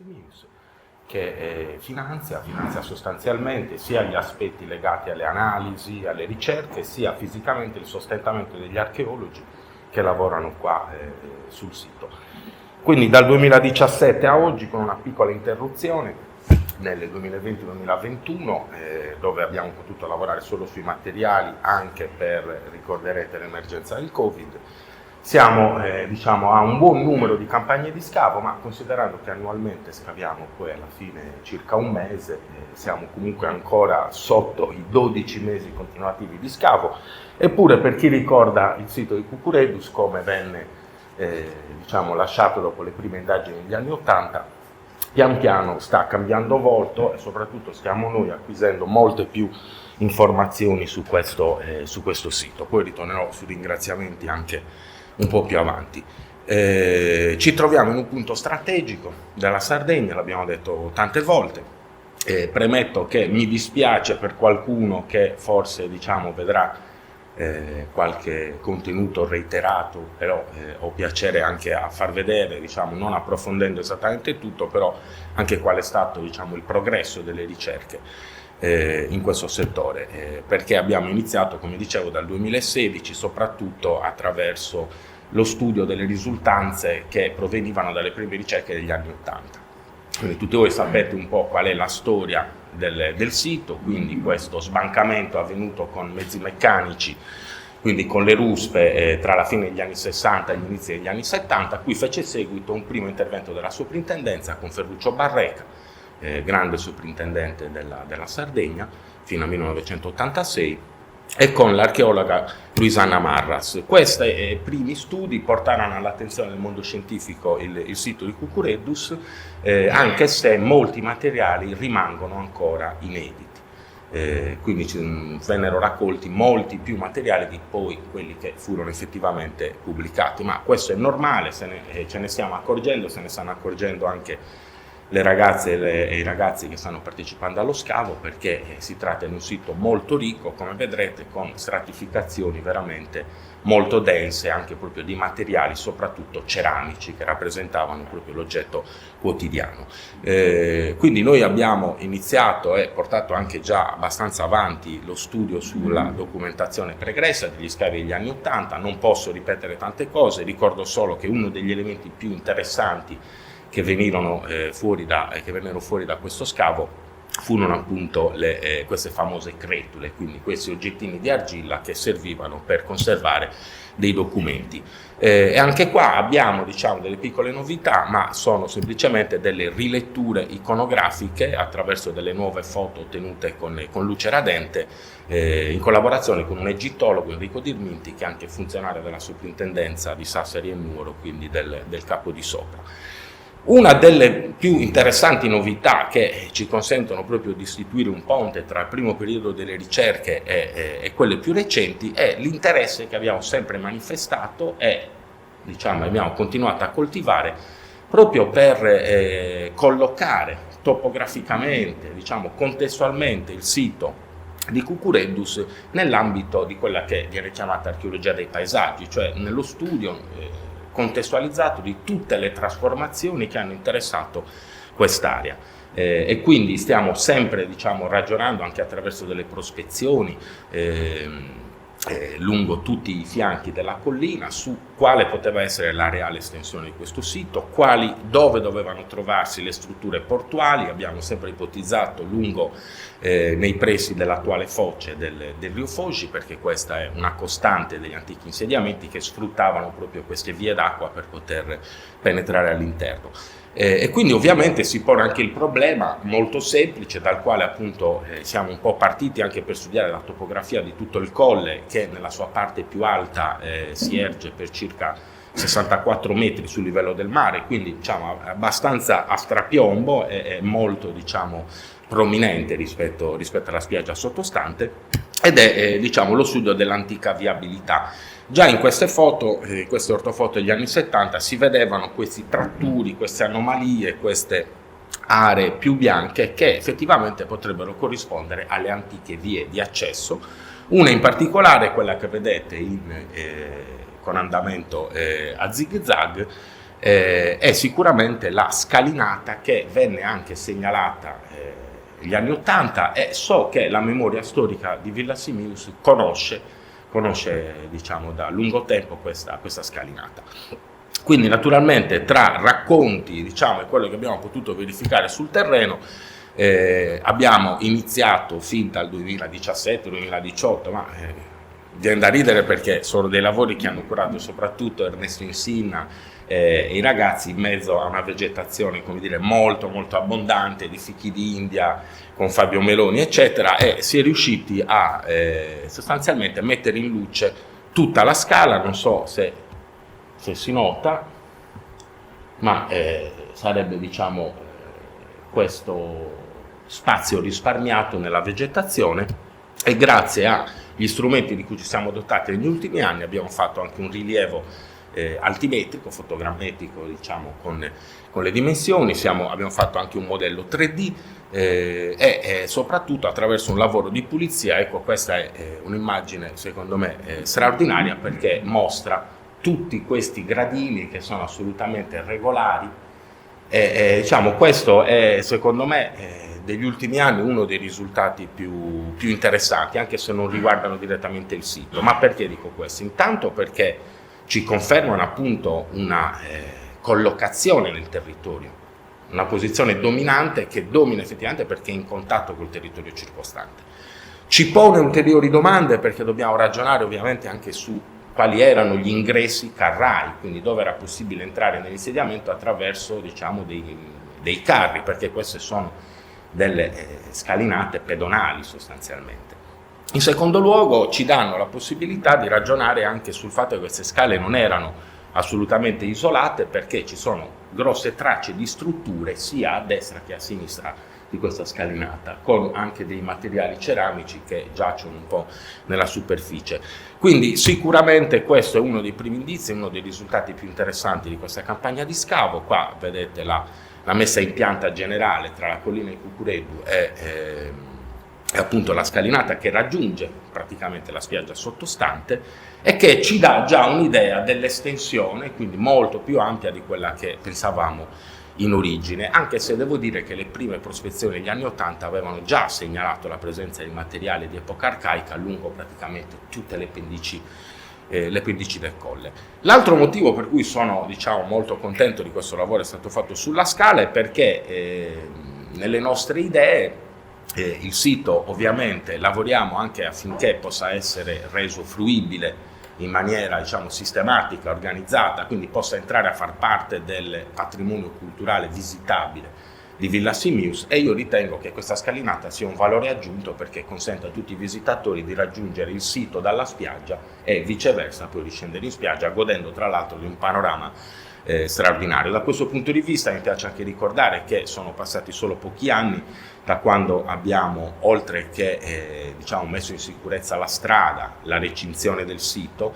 Simius, che finanzia sostanzialmente sia gli aspetti legati alle analisi, alle ricerche, sia fisicamente il sostentamento degli archeologi che lavorano qua sul sito. Quindi dal 2017 a oggi, con una piccola interruzione nel 2020-2021, dove abbiamo potuto lavorare solo sui materiali, anche per, ricorderete, l'emergenza del Covid, siamo a un buon numero di campagne di scavo, ma considerando che annualmente scaviamo poi alla fine circa un mese, siamo comunque ancora sotto i 12 mesi continuativi di scavo. Eppure, per chi ricorda il sito di Cucuredus, come venne lasciato dopo le prime indagini negli anni '80, pian piano sta cambiando volto e soprattutto stiamo noi acquisendo molte più informazioni su questo sito. Poi ritornerò sui ringraziamenti anche un po' più avanti. Ci troviamo in un punto strategico della Sardegna, l'abbiamo detto tante volte. Premetto che mi dispiace per qualcuno che forse vedrà qualche contenuto reiterato, però ho piacere anche a far vedere, non approfondendo esattamente tutto, però anche qual è stato il progresso delle ricerche in questo settore, perché abbiamo iniziato, come dicevo, dal 2016, soprattutto attraverso lo studio delle risultanze che provenivano dalle prime ricerche degli anni '80. Quindi tutti voi sapete un po' qual è la storia del sito, quindi questo sbancamento avvenuto con mezzi meccanici, quindi con le ruspe tra la fine degli anni 60 e gli inizi degli anni 70, a cui fece seguito un primo intervento della soprintendenza con Ferruccio Barreca, grande soprintendente della Sardegna, fino al 1986, e con l'archeologa Luisanna Marras. Questi primi studi portarono all'attenzione del mondo scientifico il sito di Cucuredus, anche se molti materiali rimangono ancora inediti. Quindi vennero raccolti molti più materiali di poi quelli che furono effettivamente pubblicati, ma questo è normale, ce ne stiamo accorgendo, se ne stanno accorgendo anche le ragazze e i ragazzi che stanno partecipando allo scavo, perché si tratta di un sito molto ricco, come vedrete, con stratificazioni veramente molto dense, anche proprio di materiali, soprattutto ceramici, che rappresentavano proprio l'oggetto quotidiano. Quindi noi abbiamo iniziato e portato anche già abbastanza avanti lo studio sulla documentazione pregressa degli scavi degli anni '80, non posso ripetere tante cose, ricordo solo che uno degli elementi più interessanti che vennero fuori da questo scavo furono appunto queste famose cretule, quindi questi oggettini di argilla che servivano per conservare dei documenti. E anche qua abbiamo delle piccole novità, ma sono semplicemente delle riletture iconografiche attraverso delle nuove foto ottenute con luce radente, in collaborazione con un egittologo, Enrico Dirminti, che è anche funzionario della soprintendenza di Sassari e Nuoro, quindi del capo di sopra. Una delle più interessanti novità che ci consentono proprio di istituire un ponte tra il primo periodo delle ricerche e quelle più recenti è l'interesse che abbiamo sempre manifestato e abbiamo continuato a coltivare proprio per collocare topograficamente, contestualmente il sito di Cucuredus nell'ambito di quella che viene chiamata archeologia dei paesaggi, cioè nello studio contestualizzato di tutte le trasformazioni che hanno interessato quest'area. E quindi stiamo sempre ragionando anche attraverso delle prospezioni lungo tutti i fianchi della collina su quale poteva essere la reale estensione di questo sito, dove dovevano trovarsi le strutture portuali. Abbiamo sempre ipotizzato lungo nei pressi dell'attuale foce del Rio Foggi, perché questa è una costante degli antichi insediamenti che sfruttavano proprio queste vie d'acqua per poter penetrare all'interno. E quindi ovviamente si pone anche il problema molto semplice, dal quale appunto siamo un po' partiti anche per studiare la topografia di tutto il colle, che nella sua parte più alta si erge per circa 64 metri sul livello del mare, quindi abbastanza a strapiombo e molto prominente rispetto alla spiaggia sottostante, ed è lo studio dell'antica viabilità. Già in queste foto, queste ortofoto degli anni '70, si vedevano questi tratturi, queste anomalie, queste aree più bianche che effettivamente potrebbero corrispondere alle antiche vie di accesso. Una in particolare, quella che vedete con andamento a zig-zag, è sicuramente la scalinata che venne anche segnalata negli anni '80, e so che la memoria storica di Villa Simius conosce diciamo da lungo tempo questa scalinata. Quindi naturalmente tra racconti, diciamo, e quello che abbiamo potuto verificare sul terreno, abbiamo iniziato fin dal 2017-2018, ma viene da ridere perché sono dei lavori che hanno curato soprattutto Ernesto Insinna e i ragazzi, in mezzo a una vegetazione, come dire, molto molto abbondante di fichi d'India con Fabio Meloni eccetera, e si è riusciti a sostanzialmente mettere in luce tutta la scala. Non so se si nota, ma sarebbe, diciamo, questo spazio risparmiato nella vegetazione, e grazie agli strumenti di cui ci siamo dotati negli ultimi anni abbiamo fatto anche un rilievo altimetrico, fotogrammetrico, diciamo, con le dimensioni. Abbiamo fatto anche un modello 3D e soprattutto attraverso un lavoro di pulizia. Ecco, questa è un'immagine secondo me straordinaria, perché mostra tutti questi gradini che sono assolutamente regolari. Diciamo, questo è secondo me degli ultimi anni uno dei risultati più interessanti, anche se non riguardano direttamente il sito. Ma perché dico questo? Intanto perché ci confermano appunto una collocazione nel territorio, una posizione dominante che domina effettivamente perché è in contatto col territorio circostante. Ci pone ulteriori domande perché dobbiamo ragionare ovviamente anche su quali erano gli ingressi carrai, quindi dove era possibile entrare nell'insediamento attraverso, diciamo, dei carri, perché queste sono delle scalinate pedonali sostanzialmente. In secondo luogo ci danno la possibilità di ragionare anche sul fatto che queste scale non erano assolutamente isolate, perché ci sono grosse tracce di strutture sia a destra che a sinistra di questa scalinata, con anche dei materiali ceramici che giacciono un po' nella superficie. Quindi sicuramente questo è uno dei primi indizi, uno dei risultati più interessanti di questa campagna di scavo. Qua vedete la messa in pianta generale tra la collina di Cucureddu e appunto la scalinata che raggiunge praticamente la spiaggia sottostante, e che ci dà già un'idea dell'estensione, quindi molto più ampia di quella che pensavamo in origine, anche se devo dire che le prime prospezioni degli anni '80 avevano già segnalato la presenza di materiali di epoca arcaica lungo praticamente tutte le pendici del colle. L'altro motivo per cui sono, diciamo, molto contento di questo lavoro che è stato fatto sulla scala è perché nelle nostre idee il sito, ovviamente, lavoriamo anche affinché possa essere reso fruibile in maniera, diciamo, sistematica, organizzata, quindi possa entrare a far parte del patrimonio culturale visitabile di Villa Simius, e io ritengo che questa scalinata sia un valore aggiunto perché consente a tutti i visitatori di raggiungere il sito dalla spiaggia e viceversa poi di scendere in spiaggia, godendo tra l'altro di un panorama straordinario. Da questo punto di vista mi piace anche ricordare che sono passati solo pochi anni da quando abbiamo, oltre che diciamo, messo in sicurezza la strada, la recinzione del sito,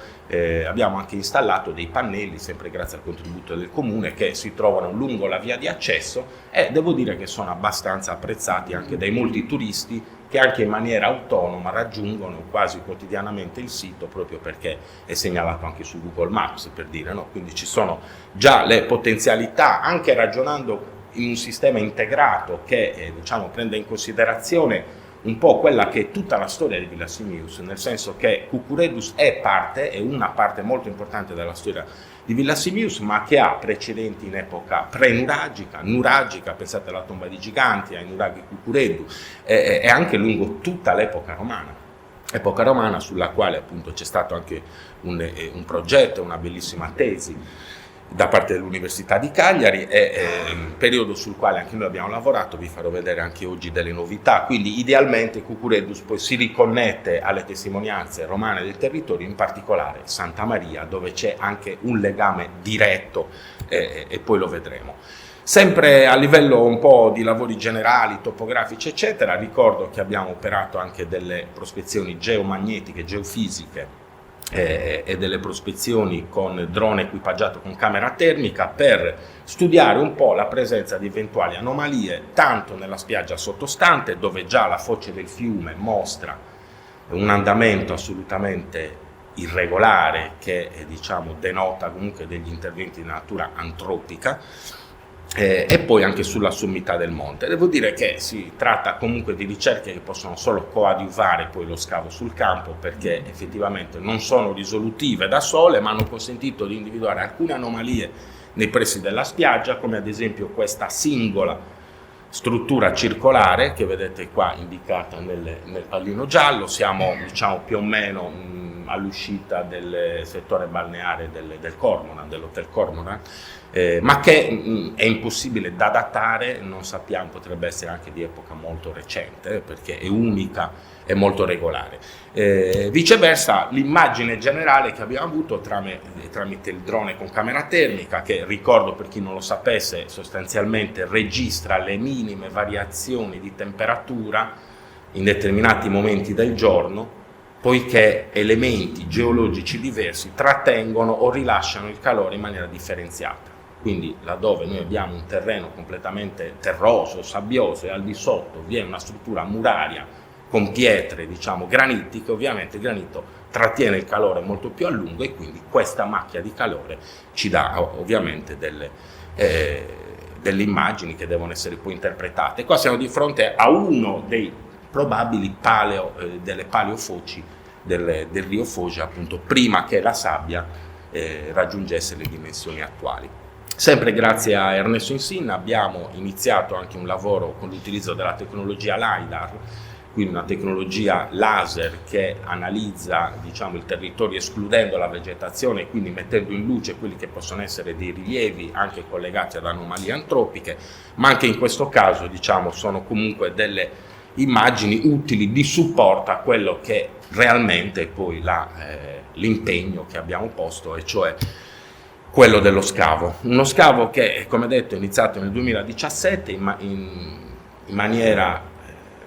abbiamo anche installato dei pannelli, sempre grazie al contributo del comune, che si trovano lungo la via di accesso, e devo dire che sono abbastanza apprezzati anche dai molti turisti che anche in maniera autonoma raggiungono quasi quotidianamente il sito, proprio perché è segnalato anche su Google Maps, per dire, no? Quindi ci sono già le potenzialità, anche ragionando in un sistema integrato che diciamo, prende in considerazione un po' quella che è tutta la storia di Villa Simius, nel senso che Cucureddu è una parte molto importante della storia di Villa Simius, ma che ha precedenti in epoca pre-nuragica, nuragica, pensate alla tomba di giganti, ai nuraghi Cucureddu, e anche lungo tutta l'epoca romana sulla quale appunto c'è stato anche un progetto, una bellissima tesi da parte dell'Università di Cagliari, periodo sul quale anche noi abbiamo lavorato. Vi farò vedere anche oggi delle novità. Quindi idealmente Cucureddu poi si riconnette alle testimonianze romane del territorio, in particolare Santa Maria, dove c'è anche un legame diretto, e poi lo vedremo. Sempre a livello un po' di lavori generali, topografici eccetera, ricordo che abbiamo operato anche delle prospezioni geomagnetiche, geofisiche, e delle prospezioni con drone equipaggiato con camera termica, per studiare un po' la presenza di eventuali anomalie tanto nella spiaggia sottostante, dove già la foce del fiume mostra un andamento assolutamente irregolare che diciamo denota comunque degli interventi di natura antropica, e poi anche sulla sommità del monte. Devo dire che si tratta comunque di ricerche che possono solo coadiuvare poi lo scavo sul campo, perché effettivamente non sono risolutive da sole, ma hanno consentito di individuare alcune anomalie nei pressi della spiaggia, come ad esempio questa singola struttura circolare che vedete qua indicata nel pallino giallo. Siamo diciamo più o meno all'uscita del settore balneare del Cormoran, dell'Hotel Cormoran, ma che è impossibile da datare, non sappiamo, potrebbe essere anche di epoca molto recente, perché è unica e molto regolare. Viceversa, l'immagine generale che abbiamo avuto tramite il drone con camera termica, che ricordo per chi non lo sapesse, sostanzialmente registra le minime variazioni di temperatura in determinati momenti del giorno, poiché elementi geologici diversi trattengono o rilasciano il calore in maniera differenziata. Quindi laddove noi abbiamo un terreno completamente terroso, sabbioso, e al di sotto vi è una struttura muraria con pietre diciamo granitiche, ovviamente il granito trattiene il calore molto più a lungo, e quindi questa macchia di calore ci dà ovviamente delle immagini che devono essere poi interpretate. Qua siamo di fronte a uno dei probabili delle paleofoci del Rio Foggia, appunto prima che la sabbia raggiungesse le dimensioni attuali. Sempre grazie a Ernesto Insinna abbiamo iniziato anche un lavoro con l'utilizzo della tecnologia LiDAR, quindi una tecnologia laser che analizza diciamo, il territorio escludendo la vegetazione e quindi mettendo in luce quelli che possono essere dei rilievi anche collegati ad anomalie antropiche, ma anche in questo caso diciamo, sono comunque delle immagini utili di supporto a quello che realmente è poi l'impegno che abbiamo posto, e cioè quello dello scavo. Uno scavo che, come detto, è iniziato nel 2017 in maniera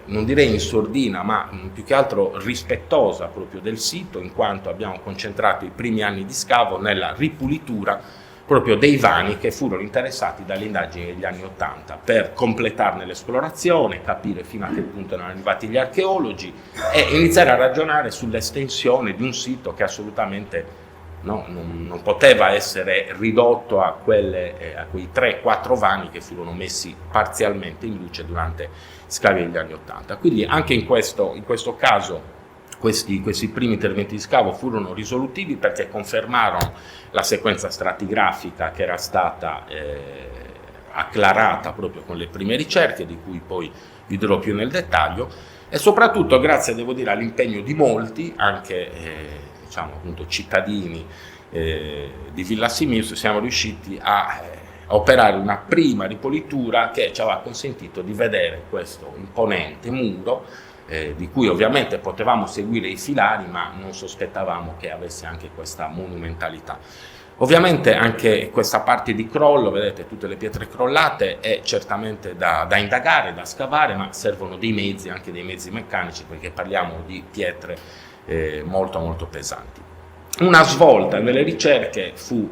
non direi in sordina, ma più che altro rispettosa proprio del sito, in quanto abbiamo concentrato i primi anni di scavo nella ripulitura proprio dei vani che furono interessati dalle indagini degli anni '80, per completarne l'esplorazione, capire fino a che punto erano arrivati gli archeologi e iniziare a ragionare sull'estensione di un sito che assolutamente non poteva essere ridotto a quei 3-4 vani che furono messi parzialmente in luce durante scavi degli anni '80. Quindi anche in questo caso questi primi interventi di scavo furono risolutivi, perché confermarono la sequenza stratigrafica che era stata acclarata proprio con le prime ricerche, di cui poi vi dirò più nel dettaglio, e soprattutto grazie, devo dire, all'impegno di molti, anche diciamo appunto cittadini di Villa Simius, siamo riusciti a operare una prima ripulitura che ci aveva consentito di vedere questo imponente muro, di cui ovviamente potevamo seguire i filari, ma non sospettavamo che avesse anche questa monumentalità. Ovviamente anche questa parte di crollo, vedete tutte le pietre crollate, è certamente da indagare, da scavare, ma servono dei mezzi, anche dei mezzi meccanici, perché parliamo di pietre molto molto pesanti. Una svolta nelle ricerche fu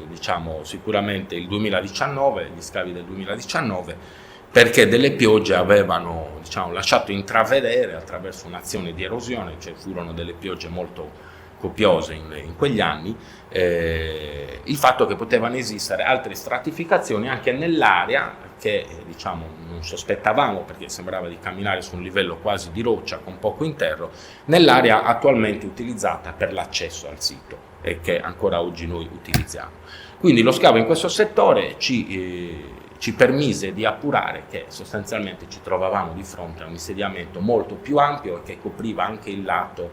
diciamo sicuramente il 2019, gli scavi del 2019, perché delle piogge avevano diciamo, lasciato intravedere attraverso un'azione di erosione, cioè furono delle piogge molto copiose in quegli anni, il fatto che potevano esistere altre stratificazioni anche nell'area che diciamo non sospettavamo, perché sembrava di camminare su un livello quasi di roccia con poco interro, nell'area attualmente utilizzata per l'accesso al sito e che ancora oggi noi utilizziamo. Quindi lo scavo in questo settore ci permise di appurare che sostanzialmente ci trovavamo di fronte a un insediamento molto più ampio e che copriva anche il lato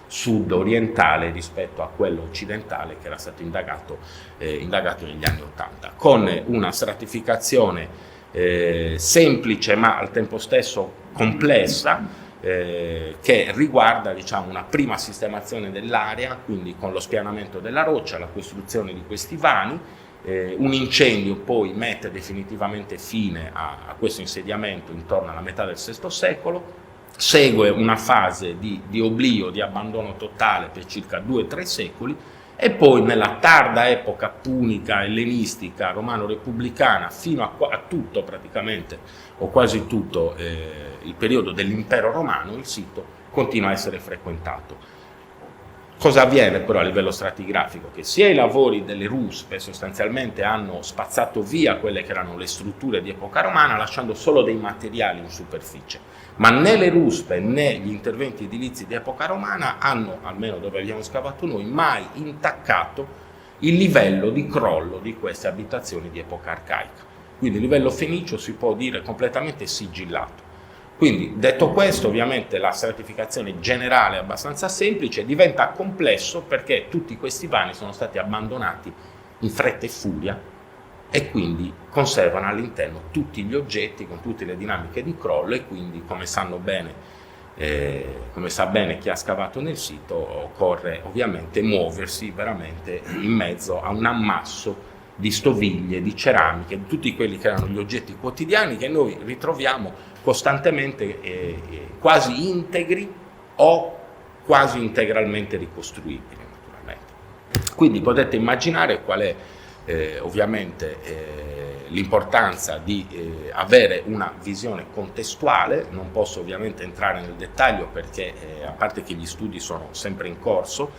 sud-orientale rispetto a quello occidentale che era stato indagato negli anni '80, con una stratificazione semplice ma al tempo stesso complessa, che riguarda diciamo, una prima sistemazione dell'area, quindi con lo spianamento della roccia, la costruzione di questi vani. Un incendio poi mette definitivamente fine a questo insediamento intorno alla metà del VI secolo. Segue una fase di oblio, di abbandono totale per circa 2-3 secoli, e poi nella tarda epoca punica, ellenistica, romano-repubblicana, fino a tutto praticamente, o quasi tutto, il periodo dell'impero romano, il sito continua a essere frequentato. Cosa avviene però a livello stratigrafico? Che sia i lavori delle ruspe sostanzialmente hanno spazzato via quelle che erano le strutture di epoca romana, lasciando solo dei materiali in superficie, ma né le ruspe né gli interventi edilizi di epoca romana hanno, almeno dove abbiamo scavato noi, mai intaccato il livello di crollo di queste abitazioni di epoca arcaica. Quindi il livello fenicio si può dire completamente sigillato. Quindi, detto questo, ovviamente la stratificazione generale è abbastanza semplice, diventa complesso perché tutti questi vani sono stati abbandonati in fretta e furia e quindi conservano all'interno tutti gli oggetti con tutte le dinamiche di crollo e quindi, come sa bene chi ha scavato nel sito, occorre ovviamente muoversi veramente in mezzo a un ammasso di stoviglie, di ceramiche, di tutti quelli che erano gli oggetti quotidiani che noi ritroviamo costantemente quasi integri o quasi integralmente ricostruibili, naturalmente. Quindi potete immaginare qual è ovviamente l'importanza di avere una visione contestuale. Non posso ovviamente entrare nel dettaglio perché a parte che gli studi sono sempre in corso,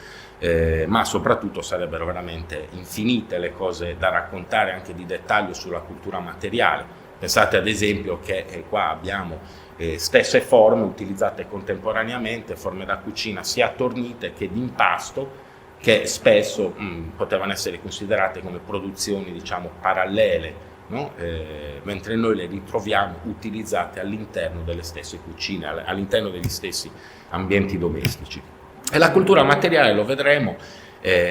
ma soprattutto sarebbero veramente infinite le cose da raccontare anche di dettaglio sulla cultura materiale. Pensate ad esempio che qua abbiamo stesse forme utilizzate contemporaneamente, forme da cucina sia tornite che d'impasto, che spesso potevano essere considerate come produzioni, diciamo, parallele, no? Mentre noi le ritroviamo utilizzate all'interno delle stesse cucine, all'interno degli stessi ambienti domestici. E la cultura materiale, lo vedremo,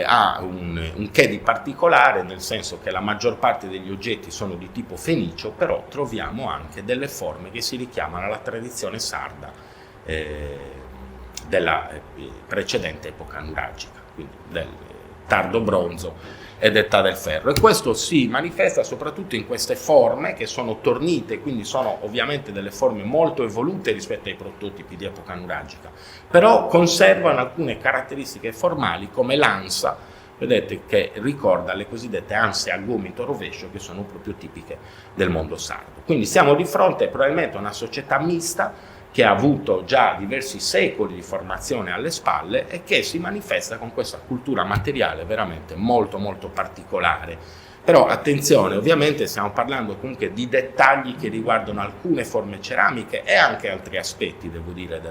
ha un che di particolare, nel senso che la maggior parte degli oggetti sono di tipo fenicio, però troviamo anche delle forme che si richiamano alla tradizione sarda della precedente epoca nuragica, quindi del tardo bronzo ed età del ferro, e questo si manifesta soprattutto in queste forme che sono tornite, quindi sono ovviamente delle forme molto evolute rispetto ai prototipi di epoca nuragica, però conservano alcune caratteristiche formali come l'ansa, vedete, che ricorda le cosiddette anse a gomito rovescio che sono proprio tipiche del mondo sardo. Quindi siamo di fronte probabilmente a una società mista che ha avuto già diversi secoli di formazione alle spalle e che si manifesta con questa cultura materiale veramente molto molto particolare. Però attenzione, ovviamente stiamo parlando comunque di dettagli che riguardano alcune forme ceramiche e anche altri aspetti, devo dire,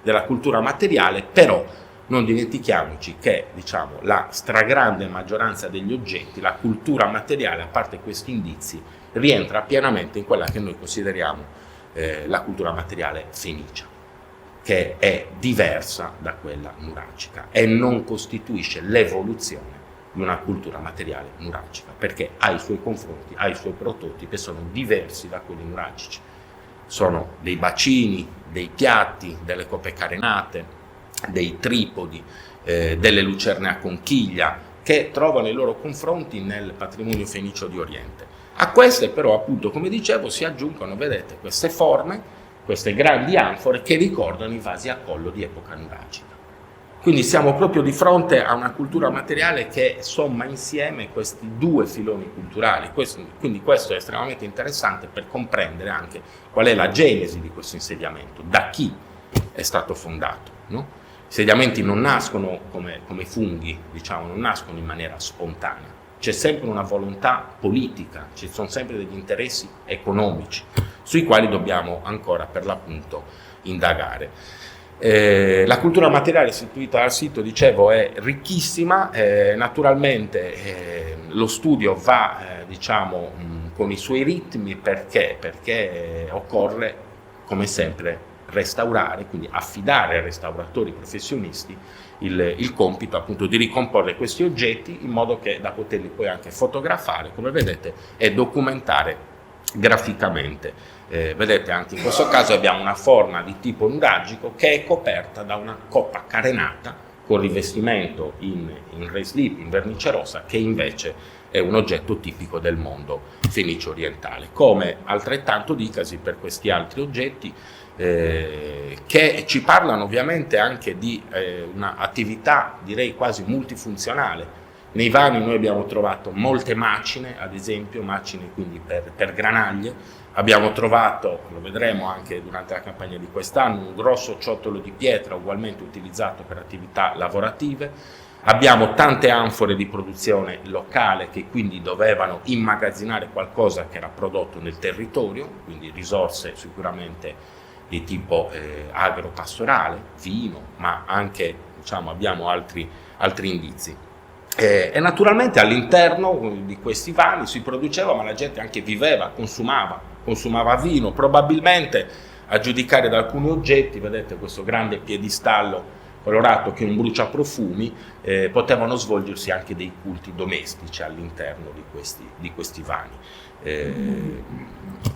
della cultura materiale, però non dimentichiamoci che, diciamo, la stragrande maggioranza degli oggetti, la cultura materiale, a parte questi indizi, rientra pienamente in quella che noi consideriamo la cultura materiale fenicia, che è diversa da quella nuragica e non costituisce l'evoluzione di una cultura materiale nuragica, perché ha i suoi confronti, ha i suoi prototipi che sono diversi da quelli nuragici. Sono dei bacini, dei piatti, delle coppe carenate, dei tripodi, delle lucerne a conchiglia, che trovano i loro confronti nel patrimonio fenicio di Oriente. A queste però, appunto, come dicevo, si aggiungono, vedete, queste forme, queste grandi anfore che ricordano i vasi a collo di epoca nuragica. Quindi siamo proprio di fronte a una cultura materiale che somma insieme questi due filoni culturali. Quindi questo è estremamente interessante per comprendere anche qual è la genesi di questo insediamento, da chi è stato fondato, no? I insediamenti non nascono come funghi, diciamo, non nascono in maniera spontanea. C'è sempre una volontà politica, ci sono sempre degli interessi economici sui quali dobbiamo ancora per l'appunto indagare. La cultura materiale istituita dal sito, dicevo, è ricchissima, naturalmente lo studio va diciamo con i suoi ritmi perché occorre come sempre restaurare, quindi affidare ai restauratori professionisti il compito appunto di ricomporre questi oggetti in modo che da poterli poi anche fotografare, come vedete, e documentare graficamente. Vedete, anche in questo caso abbiamo una forma di tipo nuragico che è coperta da una coppa carenata con rivestimento in reslip, in vernice rosa, che invece è un oggetto tipico del mondo fenicio orientale. Come altrettanto dicasi per questi altri oggetti che ci parlano ovviamente anche di un'attività, direi quasi multifunzionale. Nei vani noi abbiamo trovato molte macine, ad esempio macine quindi per granaglie, Abbiamo trovato, lo vedremo anche durante la campagna di quest'anno, un grosso ciottolo di pietra ugualmente utilizzato per attività lavorative. Abbiamo tante anfore di produzione locale che quindi dovevano immagazzinare qualcosa che era prodotto nel territorio, quindi risorse sicuramente di tipo agropastorale, vino, ma anche abbiamo altri indizi. E naturalmente all'interno di questi vani si produceva, ma la gente anche viveva, consumava vino, probabilmente a giudicare da alcuni oggetti, vedete questo grande piedistallo colorato che è un bruciaprofumi, potevano svolgersi anche dei culti domestici all'interno di questi vani.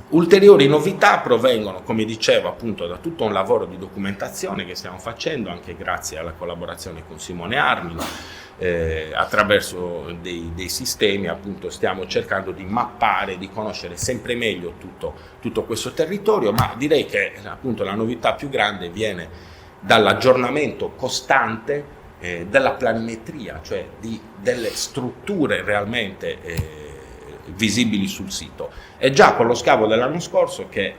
Ulteriori novità provengono, come dicevo, appunto da tutto un lavoro di documentazione che stiamo facendo anche grazie alla collaborazione con Simone Armino. Attraverso dei sistemi appunto stiamo cercando di mappare, di conoscere sempre meglio tutto questo territorio, ma direi che appunto la novità più grande viene dall'aggiornamento costante della planimetria, cioè delle strutture realmente visibili sul sito. È già con lo scavo dell'anno scorso che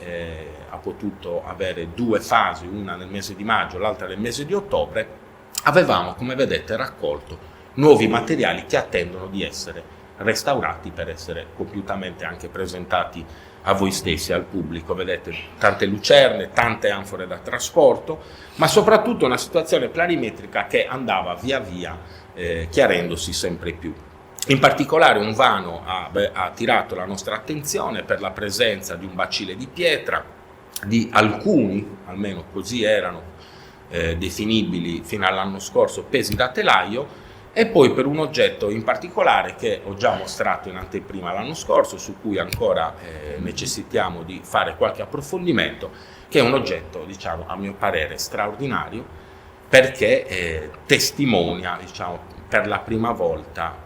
ha potuto avere 2 fasi, una nel mese di maggio, l'altra nel mese di ottobre, avevamo, come vedete, raccolto nuovi materiali che attendono di essere restaurati per essere compiutamente anche presentati a voi stessi, al pubblico. Vedete tante lucerne, tante anfore da trasporto, ma soprattutto una situazione planimetrica che andava via via chiarendosi sempre più. In particolare un vano ha attirato la nostra attenzione per la presenza di un bacile di pietra, di alcuni, almeno così erano definibili fino all'anno scorso, pesi da telaio, e poi per un oggetto in particolare che ho già mostrato in anteprima l'anno scorso, su cui ancora necessitiamo di fare qualche approfondimento, che è un oggetto, a mio parere, straordinario, perché testimonia, per la prima volta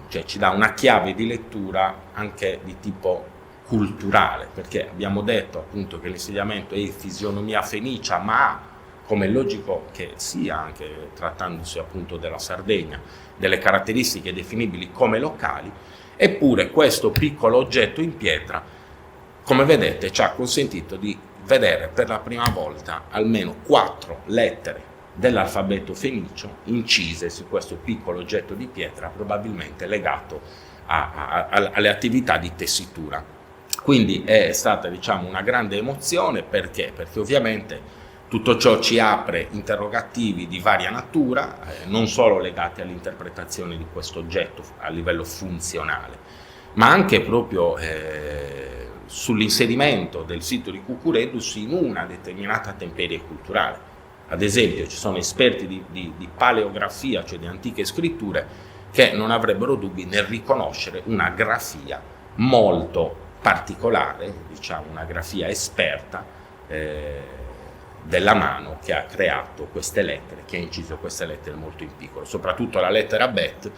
cioè ci dà una chiave di lettura anche di tipo culturale, perché abbiamo detto appunto che l'insediamento è fisionomia fenicia, ma come è logico che sia, anche trattandosi appunto della Sardegna, delle caratteristiche definibili come locali, eppure questo piccolo oggetto in pietra, come vedete, ci ha consentito di vedere per la prima volta almeno 4 lettere dell'alfabeto fenicio incise su questo piccolo oggetto di pietra, probabilmente legato alle attività di tessitura. Quindi è stata una grande emozione, perché ovviamente tutto ciò ci apre interrogativi di varia natura, non solo legati all'interpretazione di questo oggetto a livello funzionale, ma anche proprio sull'inserimento del sito di Cucuredus in una determinata temperie culturale. Ad esempio ci sono esperti di paleografia, cioè di antiche scritture, che non avrebbero dubbi nel riconoscere una grafia molto particolare, una grafia esperta, della mano che ha creato queste lettere, che ha inciso queste lettere molto in piccolo, soprattutto la lettera Bet,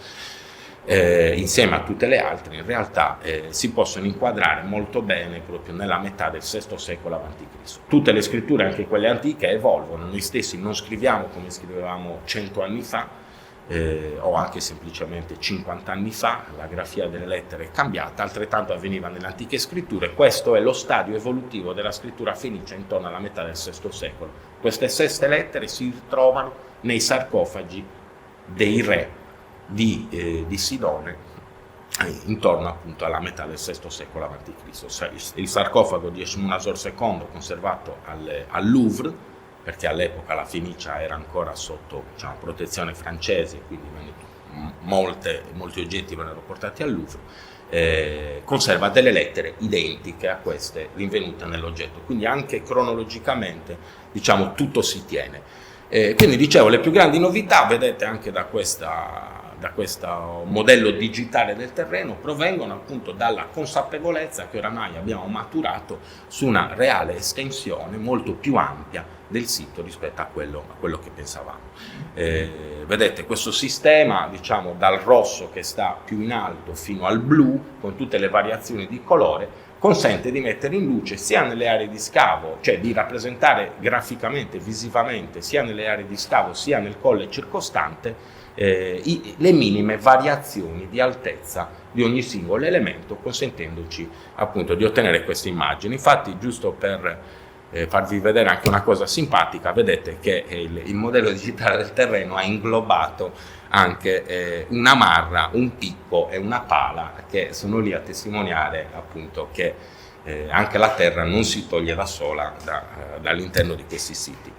insieme a tutte le altre, in realtà si possono inquadrare molto bene proprio nella metà del VI secolo a.C. Tutte le scritture, anche quelle antiche, evolvono, noi stessi non scriviamo come scrivevamo 100 anni fa, o anche semplicemente 50 anni fa, la grafia delle lettere è cambiata, altrettanto avveniva nelle antiche scritture. Questo è lo stadio evolutivo della scrittura fenicia intorno alla metà del VI secolo. Queste 6 lettere si ritrovano nei sarcofagi dei re di Sidone intorno appunto alla metà del VI secolo a.C. Il sarcofago di Esmunasor II, conservato al Louvre, perché all'epoca la Fenicia era ancora sotto protezione francese, quindi molti oggetti vennero portati al Louvre, conserva delle lettere identiche a queste rinvenute nell'oggetto, quindi anche cronologicamente tutto si tiene. Quindi dicevo, le più grandi novità, vedete anche da questo modello digitale del terreno, provengono appunto dalla consapevolezza che oramai abbiamo maturato su una reale estensione molto più ampia del sito rispetto a quello che pensavamo. Vedete questo sistema, dal rosso che sta più in alto fino al blu, con tutte le variazioni di colore, consente di mettere in luce sia nelle aree di scavo, cioè di rappresentare graficamente, visivamente, sia nelle aree di scavo sia nel colle circostante, le minime variazioni di altezza di ogni singolo elemento, consentendoci appunto di ottenere queste immagini. Infatti, giusto per farvi vedere anche una cosa simpatica, vedete che il modello digitale del terreno ha inglobato anche una marra, un picco e una pala, che sono lì a testimoniare appunto che anche la terra non si toglie da sola dall'interno di questi siti.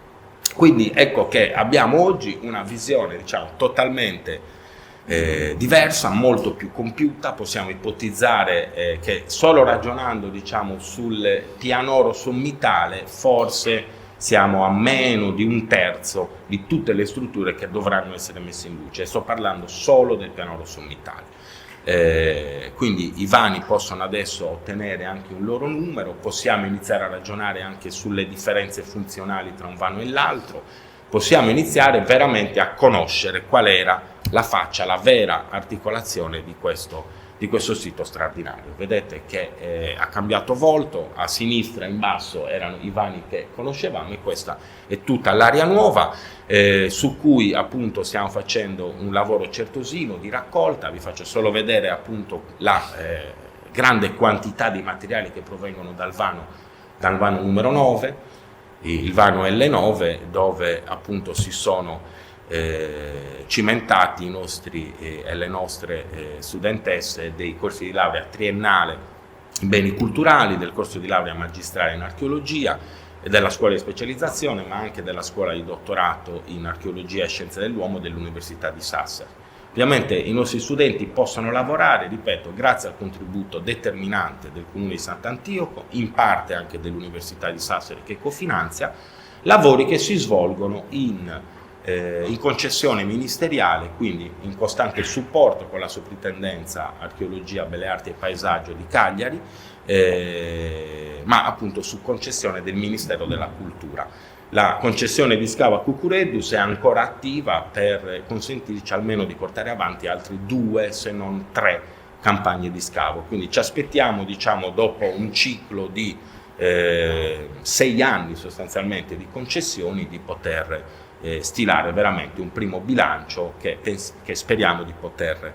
Quindi ecco che abbiamo oggi una visione, diciamo, totalmente diversa, molto più compiuta. Possiamo ipotizzare che solo ragionando, diciamo, sul pianoro sommitale forse siamo a meno di un terzo di tutte le strutture che dovranno essere messe in luce. Sto parlando solo del pianoro sommitale. Quindi i vani possono adesso ottenere anche un loro numero, possiamo iniziare a ragionare anche sulle differenze funzionali tra un vano e l'altro, possiamo iniziare veramente a conoscere qual era la faccia, la vera articolazione di questo sito straordinario. Vedete che ha cambiato volto, a sinistra in basso erano i vani che conoscevamo, e questa è tutta l'area nuova su cui appunto stiamo facendo un lavoro certosino di raccolta. Vi faccio solo vedere appunto la grande quantità di materiali che provengono dal vano numero 9, il vano L9, dove appunto si sono cimentati i nostri e le nostre studentesse dei corsi di laurea triennale in beni culturali, del corso di laurea magistrale in archeologia e della scuola di specializzazione, ma anche della scuola di dottorato in archeologia e scienze dell'uomo dell'Università di Sassari. Ovviamente i nostri studenti possono lavorare, ripeto, grazie al contributo determinante del Comune di Sant'Antioco, in parte anche dell'Università di Sassari che cofinanzia, lavori che si svolgono in concessione ministeriale, quindi in costante supporto con la Soprintendenza Archeologia, Belle Arti e Paesaggio di Cagliari, ma appunto su concessione del Ministero della Cultura. La concessione di scavo a Cucureddus è ancora attiva per consentirci almeno di portare avanti altri 2, se non 3 campagne di scavo. Quindi ci aspettiamo, diciamo, dopo un ciclo di 6 anni sostanzialmente di concessioni, di poter stilare veramente un primo bilancio che speriamo di poter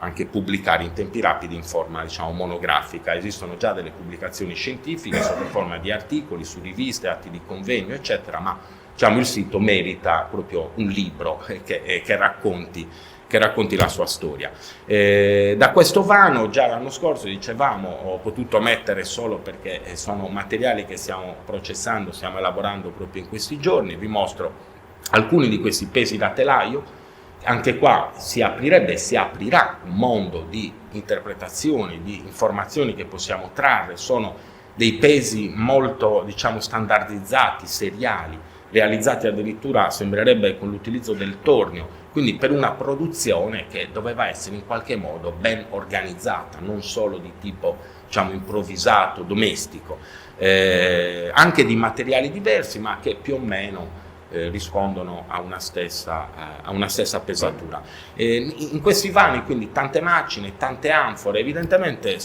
anche pubblicare in tempi rapidi in forma, diciamo, monografica. Esistono già delle pubblicazioni scientifiche sotto forma di articoli su riviste, atti di convegno, eccetera, ma diciamo, il sito merita proprio un libro che racconti la sua storia. Da questo vano, già l'anno scorso, dicevamo, ho potuto mettere solo perché sono materiali che stiamo processando, stiamo elaborando proprio in questi giorni. Vi mostro alcuni di questi pesi da telaio. Anche qua si aprirebbe e si aprirà un mondo di interpretazioni, di informazioni che possiamo trarre. Sono dei pesi molto, diciamo, standardizzati, seriali, realizzati addirittura, sembrerebbe, con l'utilizzo del tornio, quindi per una produzione che doveva essere in qualche modo ben organizzata, non solo di tipo, diciamo, improvvisato, domestico, anche di materiali diversi, ma che più o meno rispondono a una stessa pesatura. In questi vani quindi tante macine, tante anfore, evidentemente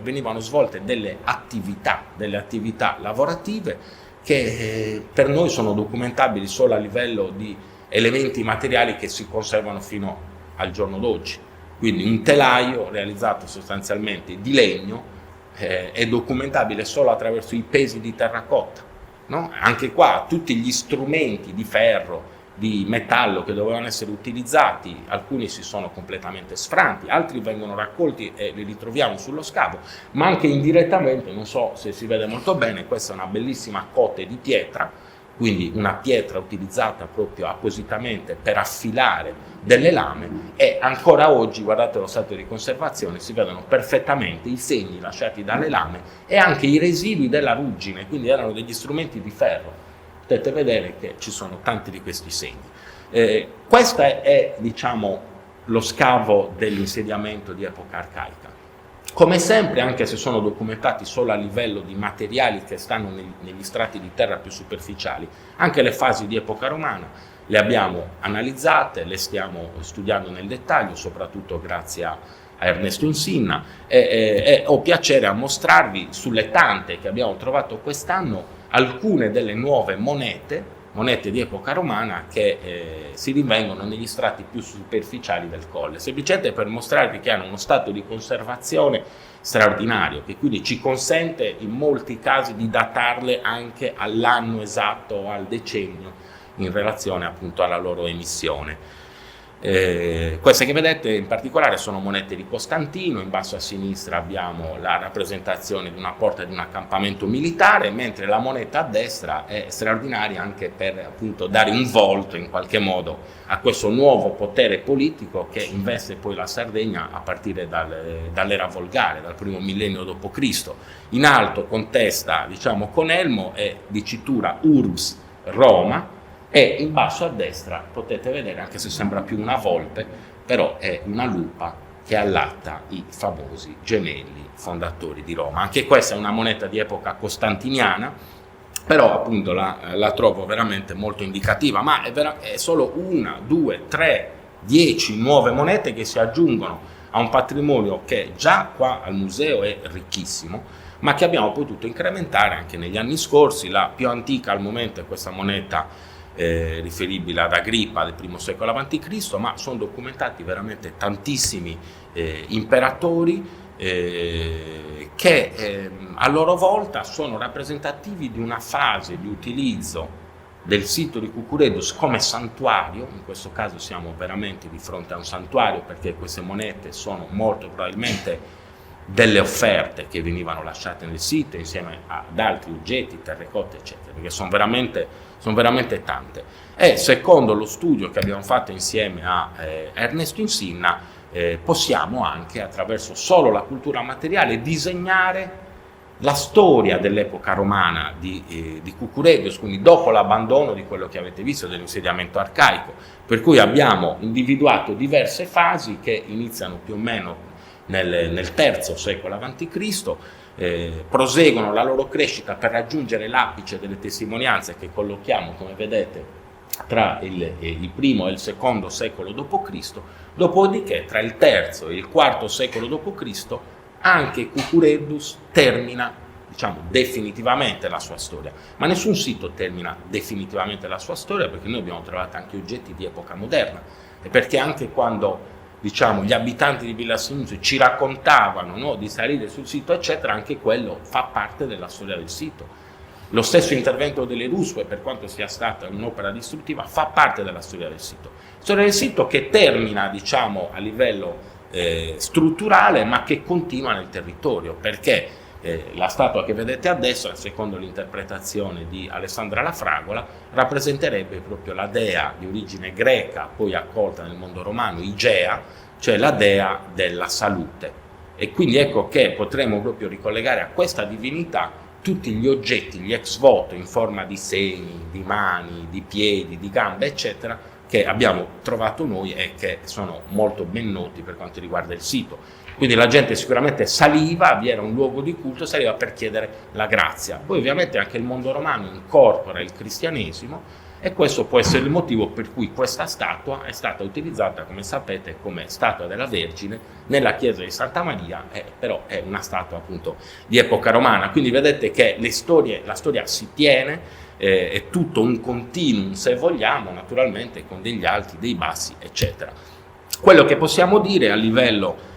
venivano svolte delle attività lavorative che per noi sono documentabili solo a livello di elementi materiali che si conservano fino al giorno d'oggi. Quindi un telaio realizzato sostanzialmente di legno è documentabile solo attraverso i pesi di terracotta. No? Anche qua tutti gli strumenti di ferro, di metallo che dovevano essere utilizzati, alcuni si sono completamente sfranti, altri vengono raccolti e li ritroviamo sullo scavo, ma anche indirettamente, non so se si vede molto bene, questa è una bellissima cote di pietra, quindi una pietra utilizzata proprio appositamente per affilare delle lame, e ancora oggi, guardate lo stato di conservazione, si vedono perfettamente i segni lasciati dalle lame e anche i residui della ruggine, quindi erano degli strumenti di ferro. Potete vedere che ci sono tanti di questi segni. Questo è, diciamo, lo scavo dell'insediamento di epoca arcaica. Come sempre, anche se sono documentati solo a livello di materiali che stanno negli strati di terra più superficiali, anche le fasi di epoca romana le abbiamo analizzate, le stiamo studiando nel dettaglio, soprattutto grazie a Ernesto Insinna, e ho piacere a mostrarvi, sulle tante che abbiamo trovato quest'anno, alcune delle nuove monete monete di epoca romana che si rinvengono negli strati più superficiali del colle, semplicemente per mostrarvi che hanno uno stato di conservazione straordinario, che quindi ci consente in molti casi di datarle anche all'anno esatto o al decennio in relazione appunto alla loro emissione. Queste che vedete in particolare sono monete di Costantino. In basso a sinistra abbiamo la rappresentazione di una porta di un accampamento militare, mentre la moneta a destra è straordinaria anche per appunto dare un volto in qualche modo a questo nuovo potere politico che investe poi la Sardegna a partire dall'era volgare, dal primo millennio d.C. In alto con testa, diciamo, con elmo e dicitura Urbs Roma, e in basso a destra potete vedere, anche se sembra più una volpe, però è una lupa che allatta i famosi gemelli fondatori di Roma. Anche questa è una moneta di epoca costantiniana, però appunto la trovo veramente molto indicativa, ma è solo 1, 2, 3, 10 nuove monete che si aggiungono a un patrimonio che già qua al museo è ricchissimo, ma che abbiamo potuto incrementare anche negli anni scorsi. La più antica al momento è questa moneta riferibile ad Agrippa del I secolo a.C., ma sono documentati veramente tantissimi imperatori che a loro volta sono rappresentativi di una fase di utilizzo del sito di Cucuredus come santuario. In questo caso siamo veramente di fronte a un santuario, perché queste monete sono molto probabilmente delle offerte che venivano lasciate nel sito insieme ad altri oggetti, terrecotte eccetera, perché sono veramente tante. E secondo lo studio che abbiamo fatto insieme a Ernesto Insinna possiamo anche, attraverso solo la cultura materiale, disegnare la storia dell'epoca romana di Cucuredus, quindi dopo l'abbandono di quello che avete visto dell'insediamento arcaico, per cui abbiamo individuato diverse fasi che iniziano più o meno nel III secolo a.C., proseguono la loro crescita per raggiungere l'apice delle testimonianze che collochiamo, come vedete, tra il primo e il secondo secolo d.C., dopodiché tra il terzo e il IV secolo d.C. anche Cucuredus termina, diciamo, definitivamente la sua storia. Ma nessun sito termina definitivamente la sua storia, perché noi abbiamo trovato anche oggetti di epoca moderna, e perché anche quando, diciamo, gli abitanti di Villa Sannunzio ci raccontavano, no, di salire sul sito eccetera, anche quello fa parte della storia del sito. Lo stesso intervento delle ruspe, per quanto sia stata un'opera distruttiva, fa parte della storia del sito. Storia del sito che termina, diciamo, a livello strutturale, ma che continua nel territorio, perché la statua che vedete a destra, secondo l'interpretazione di Alessandra La Fragola, rappresenterebbe proprio la dea di origine greca, poi accolta nel mondo romano, Igea, cioè la dea della salute. E quindi ecco che potremmo proprio ricollegare a questa divinità tutti gli oggetti, gli ex voto in forma di seni, di mani, di piedi, di gambe, eccetera, che abbiamo trovato noi e che sono molto ben noti per quanto riguarda il sito. Quindi la gente sicuramente saliva, vi era un luogo di culto, saliva per chiedere la grazia. Poi ovviamente anche il mondo romano incorpora il cristianesimo, e questo può essere il motivo per cui questa statua è stata utilizzata, come sapete, come statua della Vergine nella chiesa di Santa Maria, però è una statua appunto di epoca romana. Quindi vedete che la storia si tiene, è tutto un continuum, se vogliamo, naturalmente con degli alti, dei bassi, eccetera. Quello che possiamo dire a livello,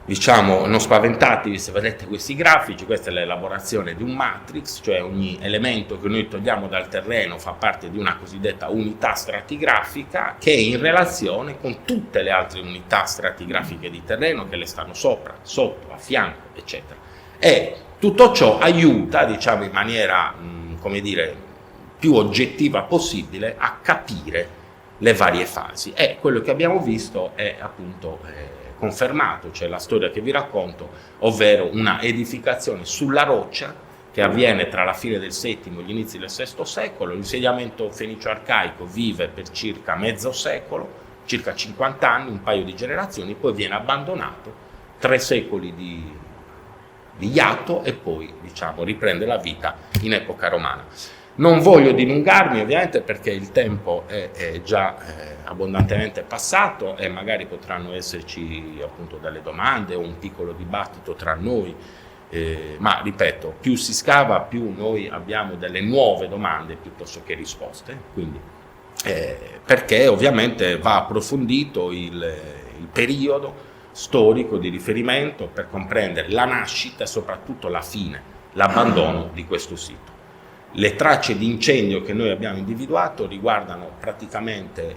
diciamo, non spaventatevi se vedete questi grafici, questa è l'elaborazione di un matrix, cioè ogni elemento che noi togliamo dal terreno fa parte di una cosiddetta unità stratigrafica che è in relazione con tutte le altre unità stratigrafiche di terreno che le stanno sopra, sotto, a fianco, eccetera. E tutto ciò aiuta, diciamo, in maniera, come dire, più oggettiva possibile a capire le varie fasi. E quello che abbiamo visto è appunto confermato, cioè la storia che vi racconto, ovvero una edificazione sulla roccia che avviene tra la fine del VII e gli inizi del VI secolo. L'insediamento fenicio-arcaico vive per circa mezzo secolo, circa 50 anni, un paio di generazioni, poi viene abbandonato, 3 secoli di iatto, e poi, diciamo, riprende la vita in epoca romana. Non voglio dilungarmi ovviamente, perché il tempo è già abbondantemente passato, e magari potranno esserci appunto delle domande o un piccolo dibattito tra noi ma ripeto, più si scava, più noi abbiamo delle nuove domande piuttosto che risposte, quindi, perché ovviamente va approfondito il periodo storico di riferimento per comprendere la nascita e soprattutto la fine, l'abbandono di questo sito. Le tracce di incendio che noi abbiamo individuato riguardano praticamente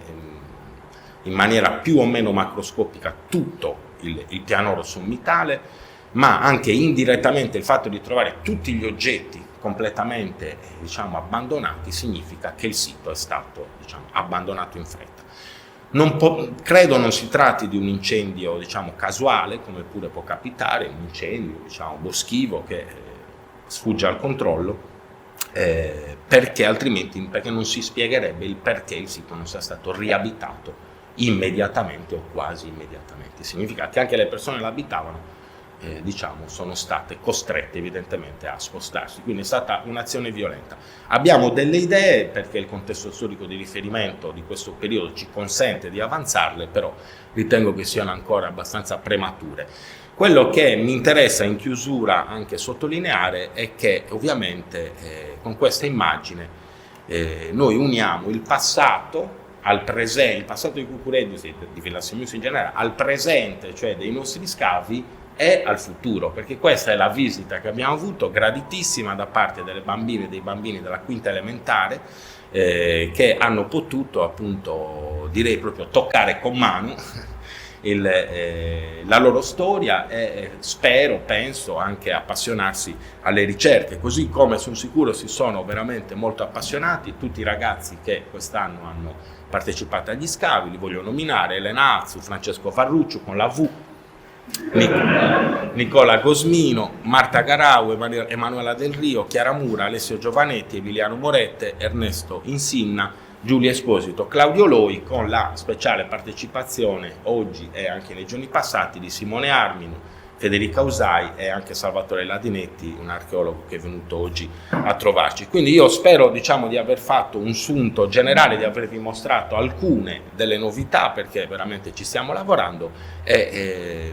in maniera più o meno macroscopica tutto il pianoro sommitale, ma anche indirettamente il fatto di trovare tutti gli oggetti completamente abbandonati significa che il sito è stato abbandonato in fretta. Credo non si tratti di un incendio casuale, come pure può capitare, un incendio boschivo che sfugge al controllo, perché altrimenti non si spiegherebbe il perché il sito non sia stato riabitato immediatamente o quasi immediatamente. Significa che anche le persone che l'abitavano sono state costrette evidentemente a spostarsi, quindi è stata un'azione violenta. Abbiamo delle idee perché il contesto storico di riferimento di questo periodo ci consente di avanzarle, però ritengo che siano ancora abbastanza premature. Quello che mi interessa in chiusura anche sottolineare è che ovviamente con questa immagine noi uniamo il passato al presente, il passato di Cucuredius e di Villa Simius in generale, al presente, cioè dei nostri scavi, e al futuro, perché questa è la visita che abbiamo avuto, graditissima da parte delle bambine e dei bambini della quinta elementare, che hanno potuto appunto, direi proprio, toccare con mano la loro storia e penso anche appassionarsi alle ricerche, così come sono sicuro si sono veramente molto appassionati tutti i ragazzi che quest'anno hanno partecipato agli scavi. Li voglio nominare: Elena Azzu, Francesco Farruccio con la V, Nicola Cosmino, Marta Garau, Emanuela Del Rio, Chiara Mura, Alessio Giovanetti, Emiliano Morette, Ernesto Insinna, Giulia Esposito, Claudio Loi, con la speciale partecipazione oggi e anche nei giorni passati di Simone Armino, Federica Usai e anche Salvatore Ladinetti, un archeologo che è venuto oggi a trovarci. Quindi io spero di aver fatto un sunto generale, di avervi mostrato alcune delle novità, perché veramente ci stiamo lavorando, e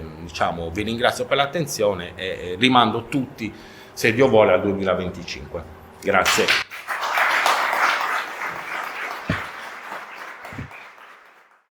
vi ringrazio per l'attenzione e rimando tutti, se Dio vuole, al 2025. Grazie.